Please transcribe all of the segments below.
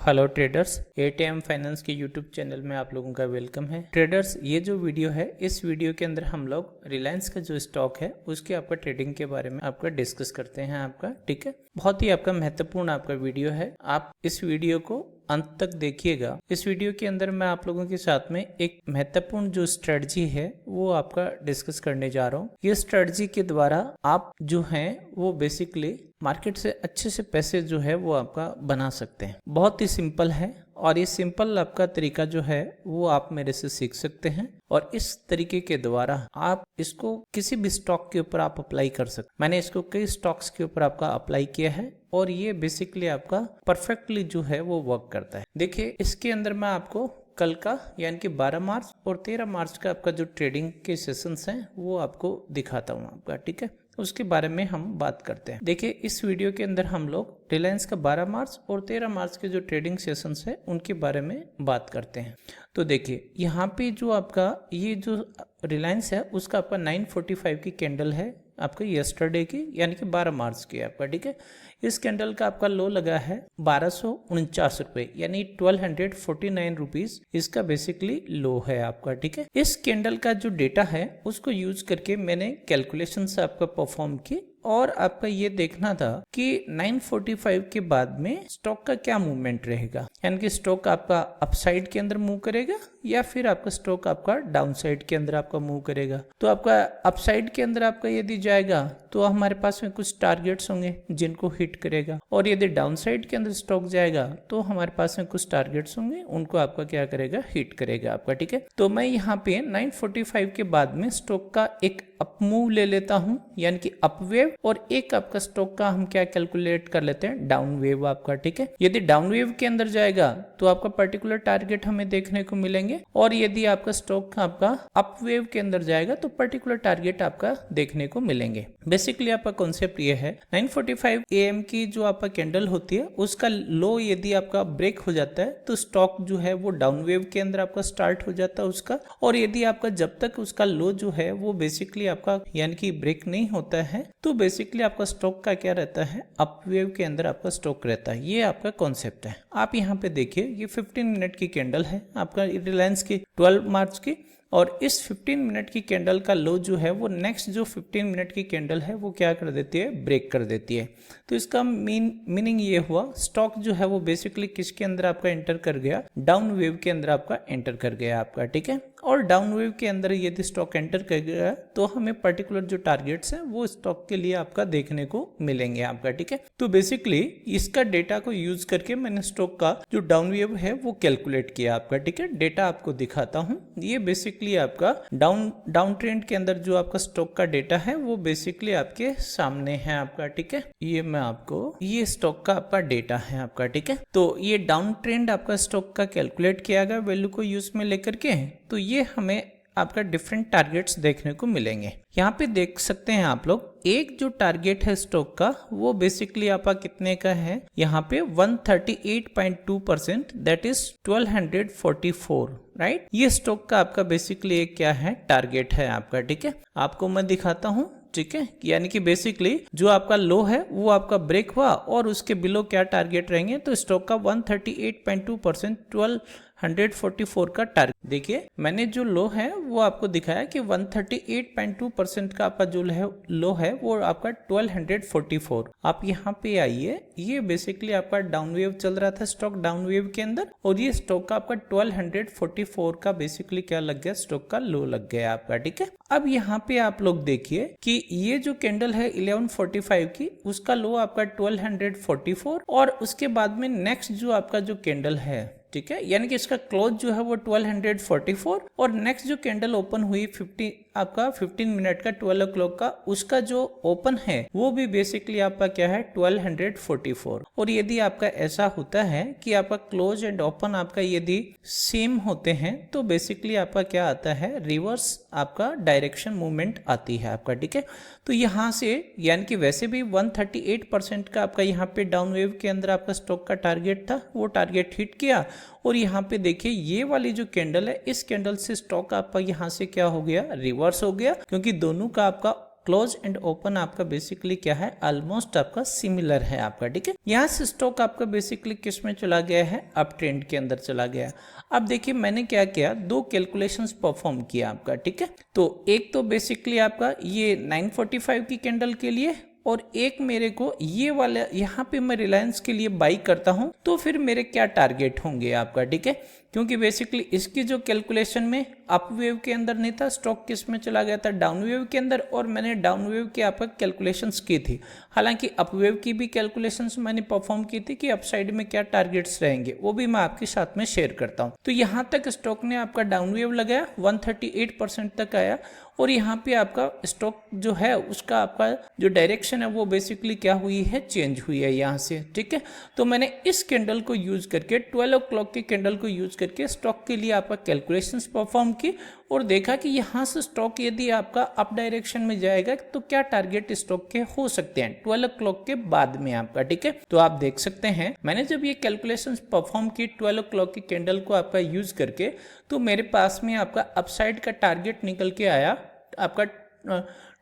Hello traders, ATM finance के YouTube channel में आप लोगों का वेलकम है। ट्रेडर्स, ये जो वीडियो है, इस वीडियो के अंदर हम लोग रिलायंस का जो स्टॉक है उसके आपका ट्रेडिंग के बारे में आपका डिस्कस करते हैं आपका। ठीक है, बहुत ही आपका महत्वपूर्ण आपका वीडियो है। आप इस वीडियो को अंत तक देखिएगा। इस वीडियो के अंदर मैं आप लोगों के साथ में एक महत्वपूर्ण जो स्ट्रेटजी है वो आपका डिस्कस करने जा रहा हूँ। ये स्ट्रेटजी के द्वारा आप जो हैं वो बेसिकली मार्केट से अच्छे से पैसे जो है वो आपका बना सकते हैं। बहुत ही सिंपल है और ये सिंपल आपका तरीका जो है वो आप मेरे से सीख सकते हैं और इस तरीके के द्वारा आप इसको किसी भी स्टॉक के ऊपर आप अप्लाई कर सकते। मैंने इसको कई स्टॉक्स के ऊपर आपका अप्लाई किया है और ये बेसिकली आपका परफेक्टली जो है वो वर्क करता है। देखिए, इसके अंदर मैं आपको कल का यानी कि 12 मार्च और 13 मार्च का आपका जो ट्रेडिंग के सेशंस हैं वो आपको दिखाता हूँ आपका। ठीक है, उसके बारे में हम बात करते हैं। देखिए, इस वीडियो के अंदर हम लोग रिलायंस का 12 मार्च और 13 मार्च के जो ट्रेडिंग सेशंस है उनके बारे में बात करते हैं। तो देखिए, यहाँ पे जो आपका ये जो रिलायंस है उसका आपका 945 की कैंडल है आपका यस्टरडे की यानी कि 12 मार्च की आपका। ठीक है, इस कैंडल का आपका लो लगा है 1249 रुपए यानी 1249 रुपीज इसका बेसिकली लो है आपका। ठीक है, इस कैंडल का जो डेटा है उसको यूज करके मैंने कैलकुलेशन से आपका परफॉर्म की और आपका ये देखना था कि 945 के बाद में स्टॉक का क्या मूवमेंट रहेगा, यानी कि स्टॉक आपका अपसाइड के अंदर मूव करेगा या फिर आपका स्टॉक आपका डाउनसाइड के अंदर आपका मूव करेगा। तो आपका अपसाइड के अंदर आपका यदि जाएगा तो हमारे पास में कुछ टारगेट्स होंगे जिनको हिट करेगा और यदि डाउनसाइड के अंदर स्टॉक जाएगा तो हमारे पास में कुछ टारगेट्स होंगे उनको आपका क्या करेगा, हिट करेगा आपका। ठीक है, तो मैं यहाँ पे 945 के बाद में स्टॉक का एक अप मूव ले लेता हूं यानी कि अप वेव और एक आपका स्टॉक का हम क्या कैलकुलेट कर लेते हैं, डाउन वेव आपका। ठीक है, यदि डाउन वेव के अंदर जाएगा तो आपका पर्टिकुलर टारगेट हमें देखने को मिलेंगे और यदि आपका स्टॉक आपका अप वेव के अंदर जाएगा तो पर्टिकुलर टारगेट आपका देखने को मिलेंगे। बेसिकली आपका कॉन्सेप्ट ये है, 945 AM की जो आपका कैंडल होती है उसका लो यदि आपका ब्रेक हो जाता है तो स्टॉक जो है वो डाउन वेव के अंदर आपका स्टार्ट हो जाता है उसका, और यदि आपका जब तक उसका लो जो है वो बेसिकली आपका यानी कि ब्रेक नहीं होता है तो बेसिकली आपका स्टॉक का क्या रहता है, अप वेव के अंदर आपका स्टॉक रहता है। ये आपका कॉन्सेप्ट है। आप यहाँ पे देखिए, ये 15 मिनट की कैंडल है आपका रिलायंस की 12 मार्च की, और इस 15 मिनट की कैंडल का लो जो है वो नेक्स्ट जो 15 मिनट की कैंडल है वो क्या कर देती है, ब्रेक कर देती है। तो इसका मीनिंग ये हुआ, स्टॉक जो है वो बेसिकली किसके अंदर आपका एंटर कर गया, डाउन वेव के अंदर आपका एंटर कर गया आपका। ठीक है, और डाउन वेव के अंदर यदि स्टॉक एंटर कर गया तो हमें पर्टिकुलर जो टारगेट्स हैं वो स्टॉक के लिए आपका देखने को मिलेंगे आपका। ठीक है, तो बेसिकली इसका डेटा को यूज करके मैंने स्टॉक का जो डाउन वेव है वो कैलकुलेट किया आपका। ठीक है, डेटा आपको दिखाता हूँ। ये बेसिकली आपका डाउन ट्रेंड के अंदर जो आपका स्टॉक का डेटा है वो बेसिकली आपके सामने है आपका। ठीक है, ये मैं आपको ये स्टॉक का आपका डेटा है आपका। ठीक है, तो ये डाउन ट्रेंड आपका स्टॉक का कैलकुलेट किया गया वैल्यू को यूज में लेकर के, तो ये हमें आपका डिफरेंट टारगेट्स देखने को मिलेंगे। यहाँ पे देख सकते हैं आप लोग, एक जो टारगेट है स्टॉक का वो बेसिकली आपका कितने का है, यहाँ पे 138.2%, दैट इज 1244, राइट। ये स्टॉक का आपका बेसिकली एक क्या है, टारगेट है आपका। ठीक है, आपको मैं दिखाता हूँ। ठीक है, यानी कि बेसिकली जो आपका लो है वो आपका ब्रेक हुआ और उसके बिलो क्या टारगेट रहेंगे, तो स्टॉक का 138.2%, 1244 का टारगेट। देखिए, मैंने जो लो है वो आपको दिखाया कि 138.2% का आपका जो लो है वो आपका 1244। आप यहाँ पे आइए, ये बेसिकली आपका डाउन वेव चल रहा था स्टॉक डाउन वेव के अंदर, और ये स्टॉक का आपका 1244 का बेसिकली क्या लग गया, स्टॉक का लो लग गया आपका। ठीक है, अब यहाँ पे आप लोग देखिए कि ये जो कैंडल है 1145 की, उसका लो आपका 1244 और उसके बाद में नेक्स्ट जो आपका जो कैंडल है, ठीक है, यानी कि इसका क्लोज जो है वो 1244 और नेक्स्ट जो कैंडल ओपन हुई 15 मिनट का 12 o'clock का, उसका जो ओपन है वो भी बेसिकली आपका क्या है, 1244। और यदि आपका ऐसा होता है कि आपका क्लोज एंड ओपन आपका यदि सेम होते हैं तो बेसिकली आपका क्या आता है, रिवर्स आपका डायरेक्शन मूवमेंट आती है आपका। ठीक है, तो यहाँ से यानी कि वैसे भी 138% का आपका यहाँ पे डाउन वेव के अंदर आपका स्टॉक का टारगेट था, वो टारगेट हिट किया। और यहाँ पे देखिए, ये वाली जो कैंडल है, इस कैंडल से स्टॉक आपका यहाँ से क्या हो गया, रिवर्स हो गया, क्योंकि दोनों का आपका क्लोज एंड ओपन आपका बेसिकली क्या है, ऑलमोस्ट आपका सिमिलर है आपका, ठीक है। यहाँ से स्टॉक आपका बेसिकली किस में चला गया है, अप ट्रेंड के अंदर चला गया। अब देखिए मैंने क्या किया, दो कैलकुलेशंस परफॉर्म किया आपका, ठीक है। तो एक तो बेसिकली आपका ये 945 की कैंडल के लिए, और एक मेरे को ये वाला यहाँ पे मैं रिलायंस के लिए बाई करता हूँ तो फिर मेरे क्या टारगेट होंगे आपका, ठीक है। क्योंकि बेसिकली इसकी जो कैलकुलेशन में अप वेव के अंदर नहीं था, स्टॉक किस में चला गया था, डाउन वेव के अंदर, और मैंने डाउन वेव की आपका कैलकुलेशंस की थी। हालांकि अप वेव की भी कैलकुलेशंस मैंने परफॉर्म की थी कि अपसाइड में क्या टारगेट्स रहेंगे, वो भी मैं आपके साथ में शेयर करता हूँ। तो यहाँ तक स्टॉक ने आपका डाउन वेव लगाया, 138% तक आया, और यहाँ पे आपका स्टॉक जो है उसका आपका जो डायरेक्शन है वो बेसिकली क्या हुई है, चेंज हुई है यहाँ से, ठीक है। तो मैंने इस कैंडल को यूज करके 12 o'clock की कैंडल को यूज करके स्टॉक के लिए आपका कैलकुलेशंस परफॉर्म की और देखा कि यहाँ से स्टॉक यदि आपका अप डायरेक्शन में जाएगा तो क्या टारगेट स्टॉक के हो सकते हैं 12 o'clock के बाद में आपका, ठीक है। तो आप देख सकते हैं मैंने जब ये कैलकुलेशंस परफॉर्म की 12 o'clock की कैंडल को आपका यूज करके, तो मेरे पास में आपका अपसाइड का टारगेट निकल के आया आपका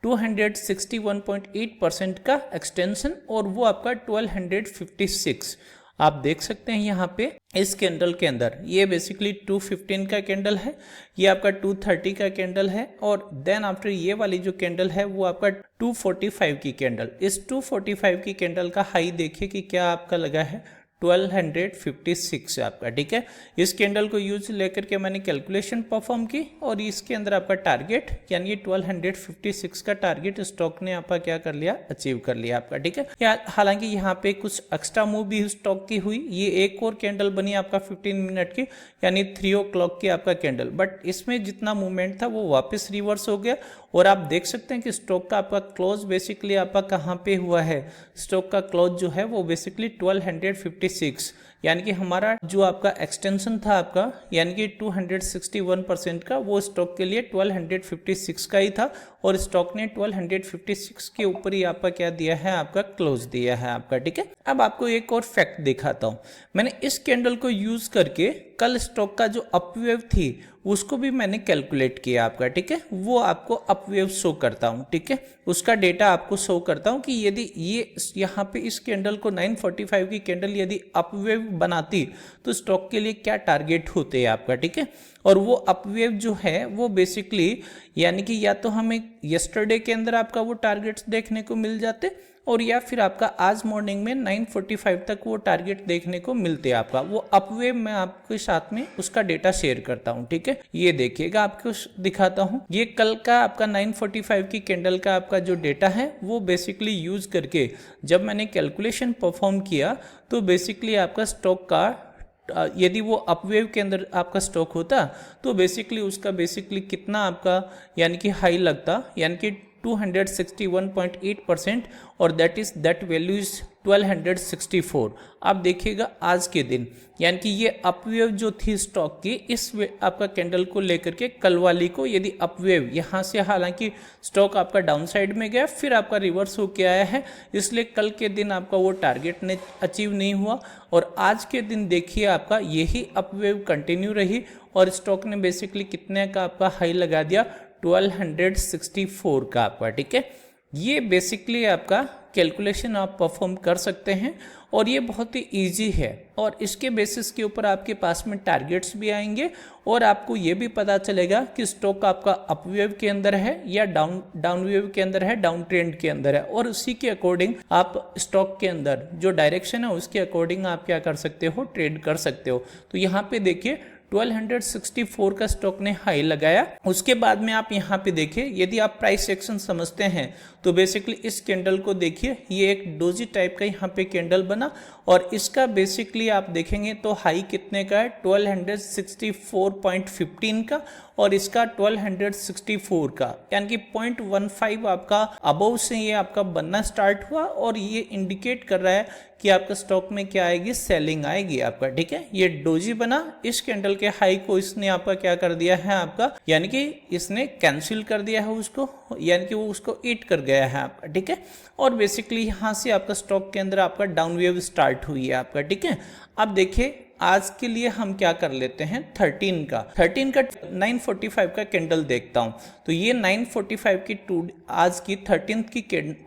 261.8% का एक्सटेंशन, और वो आपका 1256। आप देख सकते हैं यहाँ पे इस कैंडल के अंदर ये बेसिकली 215 का कैंडल है, ये आपका 230 का कैंडल है, और देन आफ्टर ये वाली जो कैंडल है वो आपका 245 की कैंडल। इस 245 की कैंडल का हाई देखिए कि क्या आपका लगा है, 1256 आपका, ठीक है। इस कैंडल को यूज लेकर के मैंने कैलकुलेशन परफॉर्म की और इसके अंदर आपका टारगेट यानी 1256 का टारगेट स्टॉक ने आपका क्या कर लिया, अचीव कर लिया आपका, ठीक है। हालांकि यहाँ पे कुछ एक्स्ट्रा मूव भी स्टॉक की हुई, ये एक और कैंडल बनी आपका 15 मिनट की यानी 3 o'clock की आपका कैंडल, बट इसमें जितना मूवमेंट था वो वापस रिवर्स हो गया। और आप देख सकते हैं कि स्टॉक का आपका क्लोज बेसिकली आपका कहाँ पे हुआ है, स्टॉक का क्लोज जो है वो बेसिकली 1256, यानी कि हमारा जो आपका एक्सटेंशन था आपका यानी कि 261% का, वो स्टॉक के लिए 1256 का ही था, और स्टॉक ने 1256 के ऊपर ही आपका क्या दिया है, आपका क्लोज दिया है आपका, ठीक है। अब आपको एक और फैक्ट दिखाता हूं, मैंने इस कैंडल को यूज करके कल स्टॉक का जो अपवेव थी उसको भी मैंने कैलकुलेट किया आपका, ठीक है। वो आपको अपवेव शो करता हूं, ठीक है, उसका डेटा आपको शो करता हूं कि यदि ये यहाँ पे इस कैंडल को 945 की कैंडल यदि अपवेव बनाती तो स्टॉक के लिए क्या टारगेट होते हैं आपका, ठीक है। और वो अपवेव जो है वो बेसिकली यानी कि या तो हमें यस्टरडे के अंदर आपका वो टारगेट्स देखने को मिल जाते, और या फिर आपका आज मॉर्निंग में 945 तक वो टारगेट देखने को मिलते हैं आपका। वो अपवेव मैं आपके साथ में उसका डेटा शेयर करता हूं, ठीक है। ये देखिएगा आपको दिखाता हूं, ये कल का आपका 945 की कैंडल का आपका जो डेटा है वो बेसिकली यूज करके जब मैंने कैलकुलेशन परफॉर्म किया तो बेसिकली आपका स्टॉक का यदि वो अपवेव के अंदर आपका स्टॉक होता तो बेसिकली उसका बेसिकली कितना आपका यानी कि हाई लगता, यानी कि 261.8%, और दैट वैल्यू इज 1264। आप देखिएगा आज के दिन यानी कि ये अपवेव जो थी स्टॉक की इस आपका कैंडल को लेकर के कल वाली को यदि अपवेव यहाँ से, हालांकि स्टॉक आपका डाउन साइड में गया फिर आपका रिवर्स होके आया है, इसलिए कल के दिन आपका वो टारगेट ने अचीव नहीं हुआ, और आज के दिन देखिए आपका यही अपवेव कंटिन्यू रही और स्टॉक ने बेसिकली कितने का आपका हाई लगा दिया, 1264 का आपका, ठीक है। ये बेसिकली आपका कैलकुलेशन आप परफॉर्म कर सकते हैं और ये बहुत ही इजी है, और इसके बेसिस के ऊपर आपके पास में टारगेट्स भी आएंगे और आपको ये भी पता चलेगा कि स्टॉक आपका अपवेव के अंदर है या डाउन वेव के अंदर है, डाउन ट्रेंड के अंदर है, और उसी के अकॉर्डिंग आप स्टॉक के अंदर जो डायरेक्शन है उसके अकॉर्डिंग आप क्या कर सकते हो, ट्रेड कर सकते हो। तो यहाँ पे देखिए 1264 का स्टॉक ने हाई लगाया। उसके बाद में आप यहाँ पे देखिए, यदि आप प्राइस एक्शन समझते हैं तो बेसिकली इस कैंडल को देखिए, ये एक डोजी टाइप का यहाँ पे कैंडल बना और इसका बेसिकली आप देखेंगे तो हाई कितने का है, 1264.15 का, और इसका 1264 का, यानी कि 0.15 आपका अबव से ये आपका बनना स्टार्ट हुआ, और ये इंडिकेट कर रहा है कि आपका स्टॉक में क्या आएगी, सेलिंग आएगी आपका, ठीक है। ये डोजी बना, इस कैंडल के हाई को इसने आपका क्या कर दिया है आपका, यानी कि इसने कैंसिल कर दिया है उसको, यानी कि वो उसको ईट कर गया है आपका, ठीक है। और बेसिकली यहाँ से आपका स्टॉक के अंदर आपका डाउन वेव स्टार्ट हुई है आपका, ठीक है। अब देखिए आज के लिए हम क्या कर लेते हैं, 13 का 945 का कैंडल देखता हूं। तो ये 945 की आज की 13th की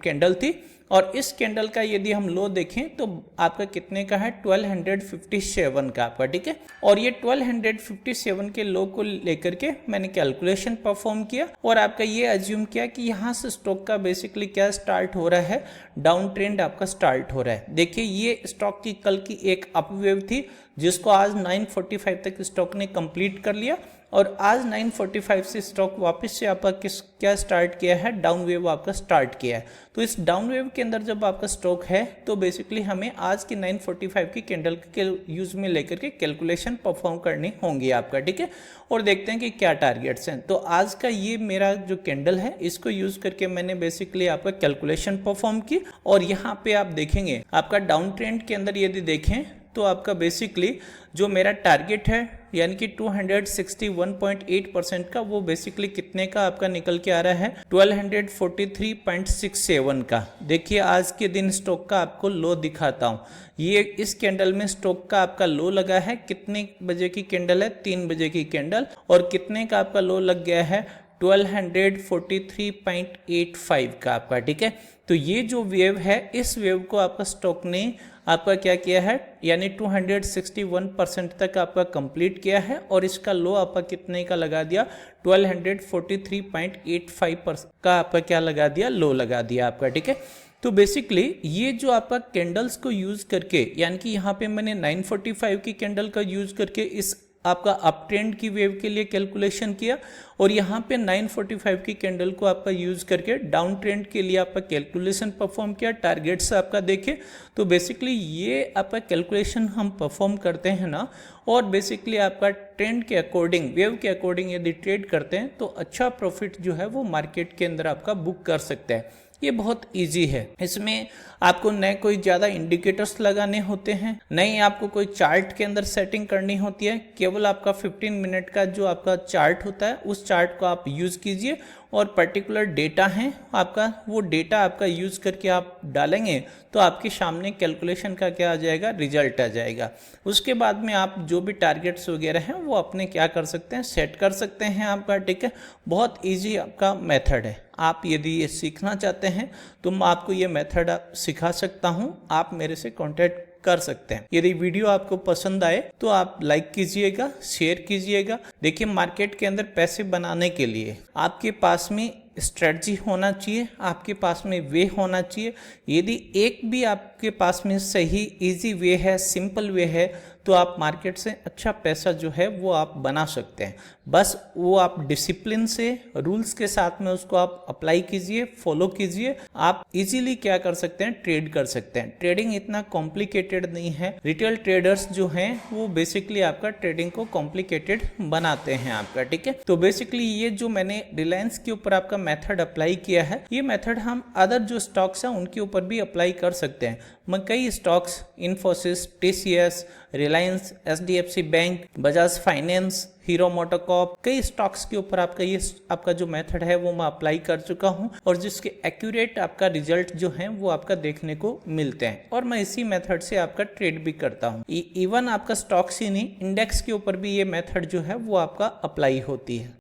कैंडल थी, और इस कैंडल का यदि हम लो देखें तो आपका कितने का है, 1257 का आपका, ठीक है। और ये 1257 के लो को लेकर के मैंने कैलकुलेशन परफॉर्म किया और आपका ये अज्यूम किया कि यहाँ से स्टॉक का बेसिकली क्या स्टार्ट हो रहा है, डाउन ट्रेंड आपका स्टार्ट हो रहा है। देखिए ये स्टॉक की कल की एक अपवेव थी जिसको आज 945 तक स्टॉक ने कंप्लीट कर लिया, और आज 945 से स्टॉक वापस से आपका क्या स्टार्ट किया है, डाउन वेव आपका स्टार्ट किया है। तो इस डाउन वेव के अंदर जब आपका स्टॉक है तो बेसिकली हमें आज की 945 की कैंडल के यूज में लेकर के कैलकुलेशन परफॉर्म करनी होंगी आपका, ठीक है। और देखते हैं कि क्या टारगेट्स हैं। तो आज का ये मेरा जो कैंडल है इसको यूज करके मैंने बेसिकली आपका कैलकुलेशन परफॉर्म की, और यहाँ पे आप देखेंगे आपका डाउन ट्रेंड के अंदर यदि देखें तो आपका बेसिकली जो मेरा टारगेट है यानी कि 261.8% का, वो बेसिकली कितने का आपका निकल के आ रहा है, 1243.67 का। देखिए आज के दिन स्टॉक का आपको लो दिखाता हूँ। ये इस कैंडल में स्टॉक का आपका लो लगा है, कितने बजे की कैंडल है, 3 बजे की कैंडल, और कितने का आपका लो लग गया है, 1243.85 का आपका, ठीक है। तो ये जो वेव है इस वेव को आपका स्टॉक ने आपका क्या किया है, यानी 261% तक आपका कंप्लीट किया है, और इसका लो आपका कितने का लगा दिया, 1243.85 का आपका क्या लगा दिया, लो लगा दिया आपका, ठीक है। तो बेसिकली ये जो आपका कैंडल्स को यूज करके, यानी कि यहाँ पे मैंने 945 की कैंडल का यूज करके इस आपका अप ट्रेंड की वेव के लिए कैलकुलेशन किया, और यहाँ पे 945 की कैंडल को आपका यूज करके डाउन ट्रेंड के लिए आपका कैलकुलेशन परफॉर्म किया, टारगेट्स आपका देखे। तो बेसिकली ये आपका कैलकुलेशन हम परफॉर्म करते हैं ना, और बेसिकली आपका ट्रेंड के अकॉर्डिंग, वेव के अकॉर्डिंग यदि ट्रेड करते हैं तो अच्छा प्रॉफिट जो है वो मार्केट के अंदर आपका बुक कर सकते हैं। ये बहुत इजी है, इसमें आपको न कोई ज़्यादा इंडिकेटर्स लगाने होते हैं, न ही आपको कोई चार्ट के अंदर सेटिंग करनी होती है। केवल आपका 15 मिनट का जो आपका चार्ट होता है उस चार्ट को आप यूज़ कीजिए, और पर्टिकुलर डेटा है आपका, वो डेटा आपका यूज़ करके आप डालेंगे तो आपके सामने कैलकुलेशन का क्या आ जाएगा, रिजल्ट आ जाएगा। उसके बाद में आप जो भी टारगेट्स वगैरह हैं वो अपने क्या कर सकते हैं, सेट कर सकते हैं आपका, ठीक है। बहुत ईजी आपका मेथड है। आप यदि ये सीखना चाहते हैं तो मैं आपको ये मेथड सिखा सकता हूँ, आप मेरे से कॉन्टैक्ट कर सकते हैं। यदि वीडियो आपको पसंद आए तो आप लाइक कीजिएगा, शेयर कीजिएगा। देखिए मार्केट के अंदर पैसे बनाने के लिए आपके पास में स्ट्रेटजी होना चाहिए, आपके पास में वे होना चाहिए। यदि एक भी आपके पास में सही इजी वे है, सिंपल वे है, तो आप मार्केट से अच्छा पैसा जो है वो आप बना सकते हैं। बस वो आप डिसिप्लिन से, रूल्स के साथ में उसको आप अप्लाई कीजिए, फॉलो कीजिए, आप इजीली क्या कर सकते हैं, ट्रेड कर सकते हैं। ट्रेडिंग इतना कॉम्प्लिकेटेड नहीं है। रिटेल ट्रेडर्स जो हैं वो बेसिकली आपका ट्रेडिंग को कॉम्प्लिकेटेड बनाते हैं आपका, ठीक है। तो बेसिकली ये जो मैंने रिलायंस के ऊपर आपका मेथड अप्लाई किया है, ये मेथड हम अदर जो स्टॉक्स हैं उनके ऊपर भी अप्लाई कर सकते हैं। मैं कई stocks, Infosys, TCS, Reliance, HDFC bank, Bajaj finance, hero MotoCorp, कई स्टॉक्स के ऊपर आपका जो मेथड है वो मैं अप्लाई कर चुका हूं, और जिसके एक्यूरेट आपका रिजल्ट जो है वो आपका देखने को मिलते हैं, और मैं इसी मेथड से आपका ट्रेड भी करता हूं। इवन आपका स्टॉक्स ही नहीं, इंडेक्स के ऊपर भी ये मेथड जो है वो आपका अप्लाई होती है।